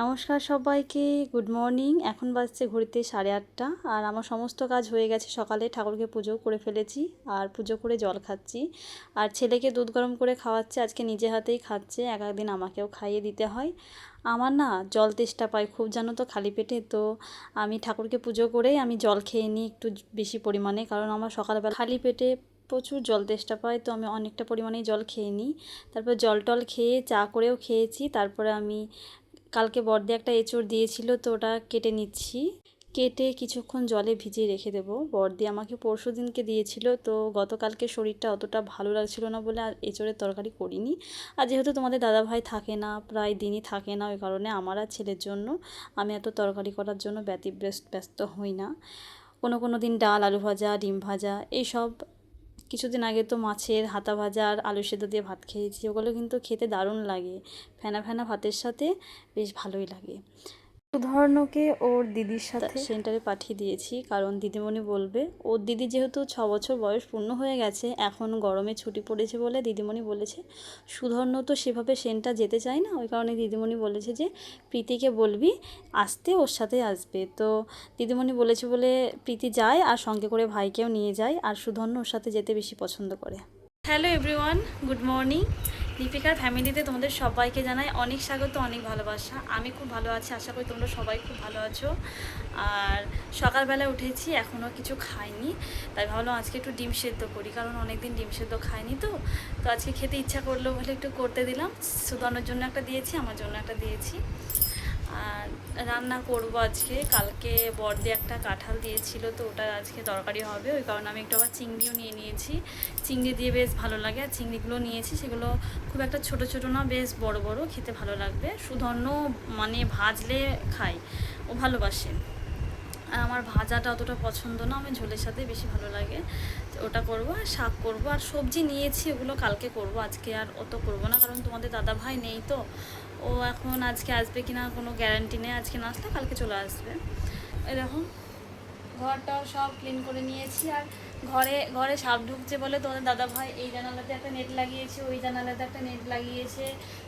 নমস্কার সবাইকে, good morning. এখন বাজছে ঘড়িতে 8:30 আর আমার সমস্ত কাজ হয়ে গেছে। সকালে ঠাকুরকে পুজো করে ফেলেছি আর পুজো করে জল খাচ্ছি আর ছেলেকে দুধ গরম করে খাওয়াচ্ছে। আজকে নিজে হাতেই খাচ্ছে, এক একদিন আমাকেও খাইয়ে দিতে হয়। আমার না জল তেষ্টা পায় খুব, জানো তো, খালি পেটে। তো আমি ঠাকুরকে পুজো করেই আমি জল খেয়ে নিই একটু বেশি পরিমাণে, কারণ আমার সকালবেলা খালি পেটে প্রচুর জল তেষ্টা পায়। তো আমি অনেকটা পরিমাণেই জল খেয়ে নিই। তারপর জল টল খেয়ে চা করেও খেয়েছি। তারপরে আমি কালকে বড়দি একটা এঁচড় দিয়েছিল, তো ওটা কেটে নিচ্ছি। কেটে কিছুক্ষণ জলে ভিজিয়ে রেখে দেবো। বড়দি আমাকে পরশু দিনকে দিয়েছিল, তো গতকালকে শরীরটা অতটা ভালো লাগছিল না বলে আর এঁচড়ের তরকারি করিনি। আর যেহেতু তোমাদের দাদাভাই থাকে না, প্রায় দিনই থাকে না, ওই কারণে আমার আর ছেলের জন্য আমি এত তরকারি করার জন্য ব্যস্ত হই না। কোনো কোনো দিন ডাল, আলু ভাজা, ডিম ভাজা এইসব। কিছুদিন আগে তো মাছের হাতা ভাজা আর আলু সেদ্ধ দিয়ে ভাত খেয়েছি, ওগুলো কিন্তু খেতে দারুণ লাগে। ফেনা ফেনা ভাতের সাথে বেশ ভালোই লাগে। উদাহরণকে ওর দিদির সাথে সেন্টারে পাঠিয়ে দিয়েছি, কারণ দিদিমণি বলবে, ওর দিদি যেহেতু 6 বছর বয়স পূর্ণ হয়ে গেছে, এখন গরমে ছুটি পড়েছে বলে দিদিমণি বলেছে সুধর্ণ তো সেভাবে সেন্টার যেতে চায় না, ওই কারণে দিদিমণি বলেছে যে প্রীতিকে বলবি আসতে, ওর সাথে আসবে। তো দিদিমণি বলেছে বলে প্রীতি যায় আর সঙ্গে করে ভাইকেও নিয়ে যায়, আর সুধর্ণ ওর সাথে যেতে বেশি পছন্দ করে। Hello everyone, good morning. দীপিকার ফ্যামিলিতে তোমাদের সবাইকে জানাই অনেক স্বাগত, অনেক ভালোবাসা। আমি খুব ভালো আছি, আশা করি তোমরা সবাই খুব ভালো আছো। আর সকালবেলা উঠেছি, এখনও কিছু খাইনি, তাই ভাবলাম আজকে একটু ডিম সেদ্ধ করি, কারণ অনেক দিন ডিম সেদ্ধ খাইনি। তো আজকে খেতে ইচ্ছা করলো বলে একটু করতে দিলাম। সুদানোর জন্য একটা দিয়েছি, আমার জন্য একটা দিয়েছি। আর রান্না করব আজকে, কালকে বড়দি একটা কাঁঠাল দিয়েছিল, তো ওটা আজকে তরকারি হবে। ওই কারণে আমি একটু আবার চিংড়িও নিয়ে নিয়েছি। চিংড়ি দিয়ে বেশ ভালো লাগে। আর চিংড়িগুলো নিয়েছি, সেগুলো খুব একটা ছোট ছোট না, বেশ বড় বড়, খেতে ভালো লাগবে। সুধর্ণ মানে ভাজলে খাই, ও ভালোবাসে। আর আমার ভাজাটা অতটা পছন্দ না, আমার ঝোলের সাথে বেশি ভালো লাগে। ওটা করব আর শাক করব আর সবজি নিয়েছি, ওগুলো কালকে করব, আজকে আর অত করব না, কারণ তোমাদের দাদা ভাই নেই তো। ও এখন আজকে আসবে কিনা কোনো গ্যারান্টি নেই, আজকে না আসলে কালকে চলে আসবে। এরকম ঘরটাও সব ক্লিন করে নিয়েছি। আর ঘরে ঘরে সাপ ঢুকছে বলে তোমাদের দাদাভাই এই জানালাতে একটা নেট লাগিয়েছে, ওই জানালাতে একটা নেট লাগিয়েছে।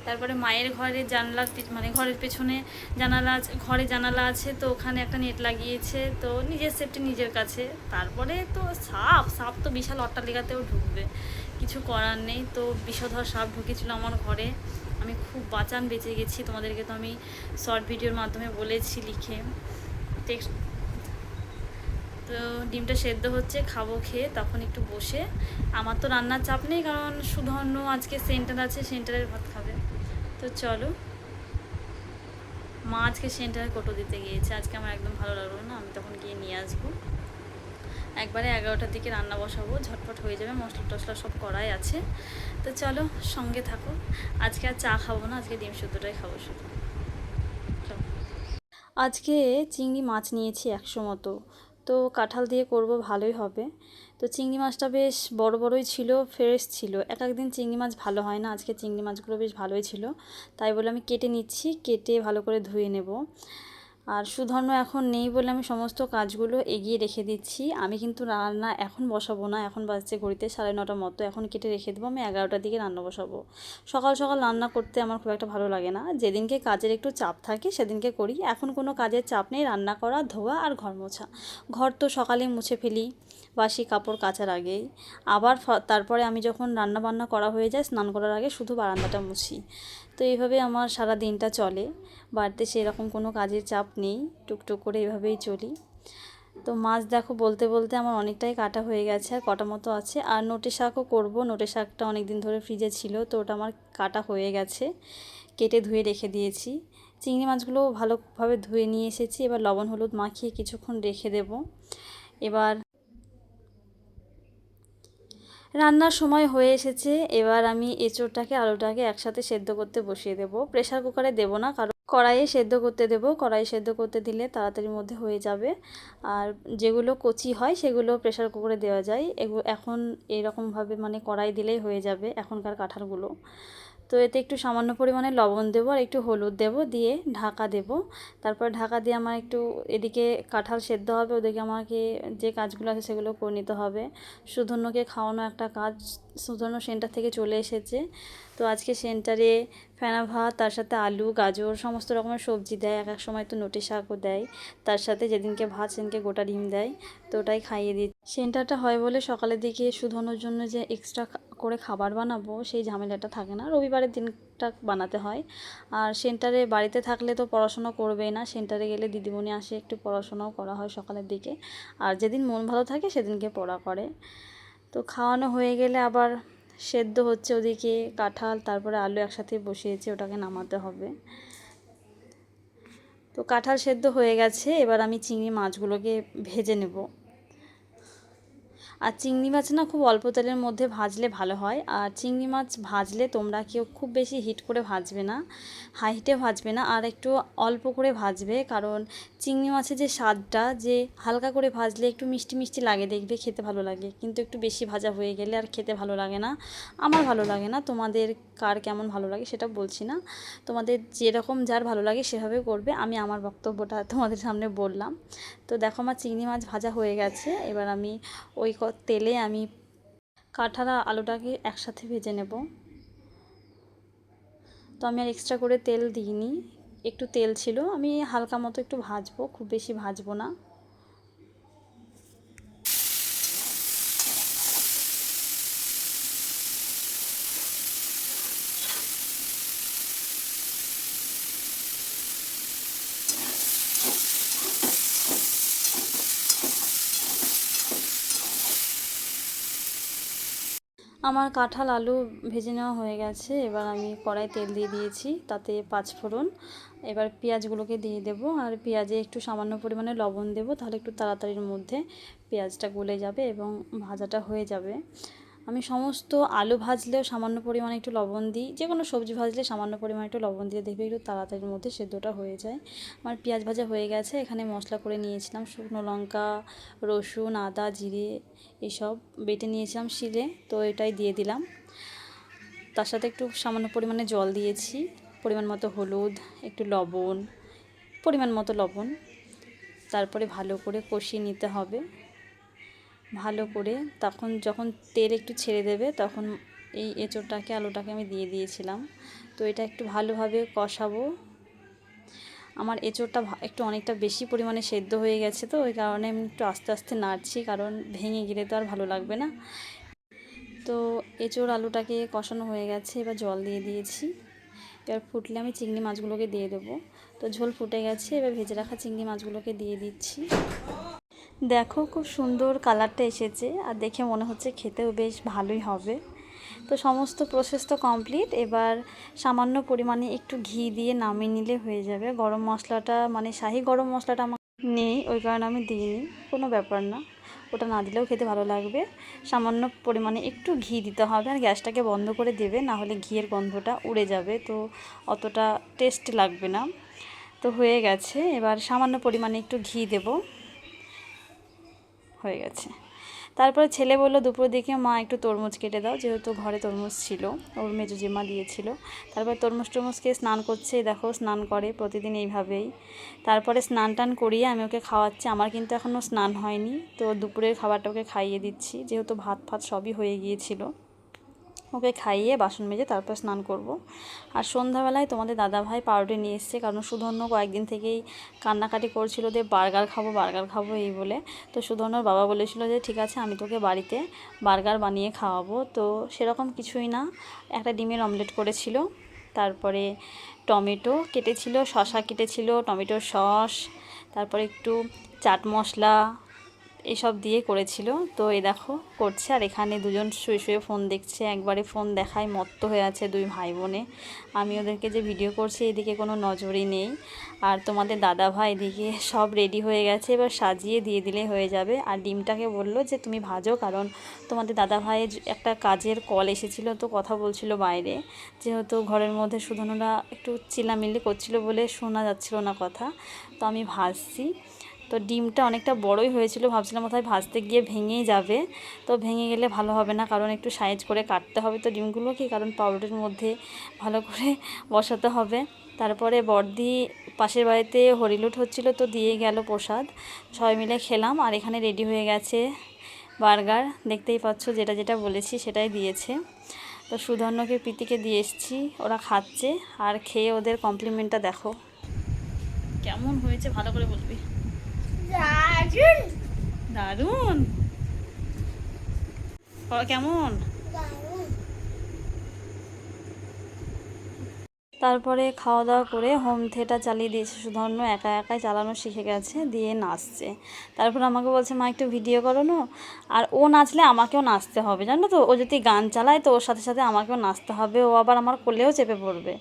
তারপরে মায়ের ঘরের জানলার মানে ঘরের পেছনে জানালা আছে, ঘরে জানালা আছে, তো ওখানে একটা নেট লাগিয়েছে। তো নিজের সেফটি নিজের কাছে। তারপরে তো সাপ সাপ তো বিশাল অট্টালিকাতেও ঢুকবে, কিছু করার নেই। তো বিষধর সাপ ঢুকেছিল আমার ঘরে, আমি খুব বাঁচান বেঁচে গেছি। তোমাদেরকে তো আমি শর্ট ভিডিওর মাধ্যমে বলেছি লিখে টেক্সট। তো ডিমটা সেদ্ধ হচ্ছে, খাবো, খেয়ে তখন একটু বসে। আমার তো রান্নার চাপ নেই, কারণ সুধর্ণ আজকে সেন্টার আছে, সেন্টারের ভাত খাবে। তো চলো, মা আজকে সেন্টারে কোটো দিতে গিয়েছে, আজকে আমার একদম ভালো লাগলো না, আমি তখন গিয়ে নিয়ে আসবো। একবারে 11টার দিকে রান্না বসাবো, ঝটপট হয়ে যাবে, মশলা টশলা সব করাই আছে। তো চলো সঙ্গে থাকো। আজকে আর চা খাবো না, আজকে ডিম শুদ্ধটাই খাবো শুধু। আজকে চিংড়ি মাছ নিয়েছি 100 মতো, তো কাঁঠাল দিয়ে করব, ভালোই হবে। তো চিংড়ি মাছটা বেশ বড় বড়ই ছিল, ফ্রেশ ছিল। এক একদিন চিংড়ি মাছ ভালো হয় না, আজকে চিংড়ি মাছগুলো বেশ ভালোই ছিল। তাই বলে আমি কেটে নিচ্ছি, কেটে ভালো করে ধুয়ে নেব। আর সুধর্ম এখন নেই বলে আমি সমস্ত কাজগুলো এগিয়ে রেখে দিচ্ছি। আমি কিন্তু রান্না এখন বসাবো না, এখন বাজছে ঘড়িতে 9:30 মতো, এখন কেটে রেখে দেবো। আমি 11টার দিকে রান্না বসাবো। সকাল সকাল রান্না করতে আমার খুব একটা ভালো লাগে না, যেদিনকে কাজের একটু চাপ থাকে সেদিনকে করি। এখন কোনো কাজের চাপ নেই, রান্না করা, ধোয়া আর ঘর মোছা। ঘর তো সকালে মুছে ফেলি বাসি কাপড় কাচার আগেই। আবার তারপরে আমি যখন রান্না বান্না করা হয়ে যায়, স্নান করার আগে শুধু বারান্দাটা মুছি। তো এইভাবে আমার সারা দিনটা চলে। বাড়িতে সেরকম কোনো কাজের চাপ নেই, টুকটুক করে এভাবেই চলি। তো মাছ দেখো বলতে বলতে আমার অনেকটাই কাটা হয়ে গেছে, আর কটা মতো আছে। আর নোটে শাকও করব, নোটে শাকটা অনেক দিন ধরে ফ্রিজে ছিল, তো ওটা আমার কাটা হয়ে গেছে, কেটে ধুয়ে রেখে দিয়েছি। চিংড়ি মাছগুলো ভালোভাবে ধুয়ে নিয়ে এসেছি, এবার লবণ হলুদ মাখিয়ে কিছুক্ষণ রেখে দেব। এবার রান্নার সময় হয়ে এসেছে, এবার আমি এঁচোড়টাকে আলুটাকে একসাথে সেদ্ধ করতে বসিয়ে দেব। প্রেসার কুকারে দেব না, কারণ কড়াইয়ে সেদ্ধ করতে দেব। কড়াইয়ে সেদ্ধ করতে দিলে তাড়াতাড়ির মধ্যে হয়ে যাবে। আর যেগুলো কচি হয় সেগুলো প্রেসার কুকারে দেওয়া যায়, এখন এরকমভাবে মানে কড়াই দিলেই হয়ে যাবে এখনকার কাঁঠালগুলো। তো এতে একটু সামান্য পরিমাণে লবণ দেবো আর একটু হলুদ দেবো, দিয়ে ঢাকা দেব। তারপর ঢাকা দিয়ে আমার একটু এদিকে কাঁঠাল সেদ্ধ হবে, ওদিকে আমাকে যে কাজগুলো আছে সেগুলো করে নিতে হবে। সুধন্যকে খাওয়ানো একটা কাজ, সুধন্য সেন্টার থেকে চলে এসেছে। তো আজকে সেন্টারে ফেনা ভাত, তার সাথে আলু গাজর সমস্ত রকমের সবজি দেয়, এক এক সময় তো নোটে শাকও দেয়, তার সাথে যেদিনকে ভাত সেদিনকে গোটা ডিম দেয়। তো ওটাই খাইয়ে দিই। সেন্টারটা হয় বলে সকালের দিকে সুধন্যর জন্য যে এক্সট্রা করে খাবার বানাবো সেই ঝামেলাটা থাকে না, রবিবারের দিনটা বানাতে হয়। আর সেন্টারে বাড়িতে থাকলে তো পড়াশোনা করবেই না, সেন্টারে গেলে দিদিমণি আসে, একটু পড়াশোনাও করা হয় সকালের দিকে। আর যেদিন মন ভালো থাকে সেদিনকে পড়া করে। তো খাওয়ানো হয়ে গেলে আবার সেদ্ধ হচ্ছে ওদিকে কাঁঠাল, তারপরে আলু একসাথে বসিয়েছি, ওটাকে নামাতে হবে। তো কাঁঠাল সেদ্ধ হয়ে গেছে, এবার আমি চিংড়ি মাছগুলোকে ভেজে নেব। আর চিংড়ি মাছ না খুব অল্প তেলের মধ্যে ভাজলে ভালো হয়। আর চিংড়ি মাছ ভাজলে তোমরা কেউ খুব বেশি হিট করে ভাজবে না, হাই হিটে ভাজবে না, আর একটু অল্প করে ভাজবে। কারণ চিংড়ি মাছের যে স্বাদটা, যে হালকা করে ভাজলে একটু মিষ্টি মিষ্টি লাগে, দেখবে খেতে ভালো লাগে। কিন্তু একটু বেশি ভাজা হয়ে গেলে আর খেতে ভালো লাগে না, আমার ভালো লাগে না। তোমাদের কার কেমন ভালো লাগে সেটা বলছি না, তোমাদের যেরকম যার ভালো লাগে সেভাবে করবে। আমি আমার বক্তব্যটা তোমাদের সামনে বললাম। তো দেখো আমার চিংড়ি মাছ ভাজা হয়ে গেছে, এবার আমি ওই তেলে আমি কাঁঠাল আর আলুটাকে একসাথে ভেজে নেব। তো আমি আর এক্সট্রা করে তেল দিইনি, একটু তেল ছিল, আমি হালকা মতো একটু ভাজবো, খুব বেশি ভাজবো না। আমার কাঁঠাল আলু ভেজে নেওয়া হয়ে গেছে, এবার আমি কড়াই তেল দিয়ে দিয়েছি, তাতে 5 ফোড়ন। এবার পেঁয়াজগুলোকে দিয়ে দেব, আর পেঁয়াজে একটু সামান্য পরিমাণে লবণ দেব, তাহলে একটু তাড়াতাড়ির মধ্যে পেঁয়াজটা গলে যাবে এবং ভাজাটা হয়ে যাবে। আমি সমস্ত আলু ভাজলেও সামান্য পরিমাণে একটু লবণ দিই, যে কোনো সবজি ভাজলে সামান্য পরিমাণে একটু লবণ দিয়ে দেখবে একটু তাড়াতাড়ির মধ্যে সেদ্ধটা হয়ে যায়। আমার পেঁয়াজ ভাজা হয়ে গেছে, এখানে মশলা করে নিয়েছিলাম, শুকনো লঙ্কা, রসুন, আদা, জিরে এসব বেটে নিয়েছিলাম শিলে, তো এটাই দিয়ে দিলাম। তার সাথে একটু সামান্য পরিমাণে জল দিয়েছি, পরিমাণ মতো হলুদ, একটু লবণ, পরিমাণ মতো লবণ। তারপরে ভালো করে কষিয়ে নিতে হবে, ভালো করে। তখন যখন তেল একটু ছেড়ে দেবে তখন এই এঁচোড়টাকে, আলুটাকে আমি দিয়ে দিয়েছিলাম। তো এটা একটু ভালোভাবে কষাবো। আমার এঁচোড়টা একটু অনেকটা বেশি পরিমাণে সেদ্ধ হয়ে গেছে, তো ওই কারণে আমি একটু আস্তে আস্তে নাড়ছি, কারণ ভেঙে গেলে তো আর ভালো লাগবে না। তো এঁচোড় আলুটাকে কষানো হয়ে গেছে, এবার জল দিয়ে দিয়েছি। এবার ফুটলে আমি চিংড়ি মাছগুলোকে দিয়ে দেবো। তো ঝোল ফুটে গেছে, এবার ভেজে রাখা চিংড়ি মাছগুলোকে দিয়ে দিচ্ছি। দেখো খুব সুন্দর কালারটা এসেছে, আর দেখে মনে হচ্ছে খেতেও বেশ ভালোই হবে। তো সমস্ত প্রসেস তো কমপ্লিট, এবার সামান্য পরিমাণে একটু ঘি দিয়ে নামিয়ে নিলে হয়ে যাবে। গরম মশলাটা মানে শাহি গরম মশলাটা আমার নেই, ওই কারণে আমি দিইনি, কোনো ব্যাপার না, ওটা না দিলেও খেতে ভালো লাগবে। সামান্য পরিমাণে একটু ঘি দিতে হবে, আর গ্যাসটাকে বন্ধ করে দেবে, না হলে ঘিয়ের গন্ধটা উড়ে যাবে, তো অতটা টেস্ট লাগবে না। তো হয়ে গেছে, এবার সামান্য পরিমাণে একটু ঘি দেব, হয়ে গেছে। তারপরে ছেলে বললো দুপুর দিকে মা একটু তরমুজ কেটে দাও, যেহেতু ঘরে তরমুজ ছিল, ওর মেজো জেমা দিয়েছিল। তারপর তরমুজ খেয়ে স্নান করছে, দেখো স্নান করে প্রতিদিন এইভাবেই। তারপরে স্নান টান করিয়ে আমি ওকে খাওয়াচ্ছি, আমার কিন্তু এখনও স্নান হয়নি। তো দুপুরের খাবারটা ওকে খাইয়ে দিচ্ছি, যেহেতু ভাত ফাত সবই হয়ে গিয়েছিল। ওকে খাইয়ে বাসন মেজে তারপর স্নান করব। আর সন্ধ্যাবেলায় তোমাদের দাদাভাই পাউরুটি নিয়ে এসছে, কারণ সুধন্য কয়েকদিন থেকেই কান্নাকাটি করছিল যে বার্গার খাবো এই বলে। তো সুধন্যর বাবা বলেছিল যে ঠিক আছে আমি তোকে বাড়িতে বার্গার বানিয়ে খাওয়াবো। তো সেরকম কিছুই না, একটা ডিমের অমলেট করেছিল, তারপরে টমেটো কেটেছিল, শসা কেটেছিল, টমেটোর সস, তারপরে একটু চাট মশলা এসব দিয়ে করেছিল। তো এই দেখো করছে, আর এখানে দুজন শুয়ে শুয়ে ফোন দেখছে, একবারে ফোন দেখায় মত্ত হয়ে আছে দুই ভাই বোনে। আমি ওদেরকে যে ভিডিও করছি এদিকে কোনো নজরই নেই। আর তোমাদের দাদা ভাই এদিকে সব রেডি হয়ে গেছে, এবার সাজিয়ে দিয়ে দিলে হয়ে যাবে। আর ডিমটাকে বললো যে তুমি ভাজো, কারণ তোমাদের দাদা ভাইয়ের একটা কাজের কল এসেছিলো, তো কথা বলছিল বাইরে, যেহেতু ঘরের মধ্যে সুধনরা একটু চিল্লামিল্লি করছিল বলে শোনা যাচ্ছিল না কথা। তো আমি ভাজছি, তো ডিমটা অনেকটা বড়ই হয়েছিল, ভাবছিলাম কোথায় ভাজতে গিয়ে ভেঙেই যাবে। তো ভেঙে গেলে ভালো হবে না, কারণ একটু সাইজ করে কাটতে হবে তো ডিমগুলোকে, কারণ পাউরুটির মধ্যে ভালো করে বসাতে হবে। তারপরে বড়দি পাশের বাড়িতে হরিলুট হচ্ছিল, তো দিয়ে গেল প্রসাদ, সবাই মিলে খেলাম। আর এখানে রেডি হয়ে গেছে বার্গার, দেখতেই পাচ্ছ, যেটা যেটা বলেছি সেটাই দিয়েছে। তো সুধর্ণকে প্রীতিকে দিয়ে এসেছি, ওরা খাচ্ছে। আর খেয়ে ওদের কমপ্লিমেন্টটা দেখো কেমন হয়েছে, ভালো করে বলবি। দারুণ দারুণ। কেমন? তারপরে খাওয়া দাওয়া করে হোম থিয়েটার চালিয়ে দিয়েছে সুধর্ণ, একা একাই চালানো শিখে গেছে, দিয়ে নাচছে। তারপর আমাকে বলছে, মা একটু ভিডিও করো না। আর ও নাচলে আমাকেও নাচতে হবে, জানো তো, ও যদি গান চালায় তো ওর সাথে সাথে আমাকেও নাচতে হবে, ও আবার আমার কোলেও চেপে পড়বে।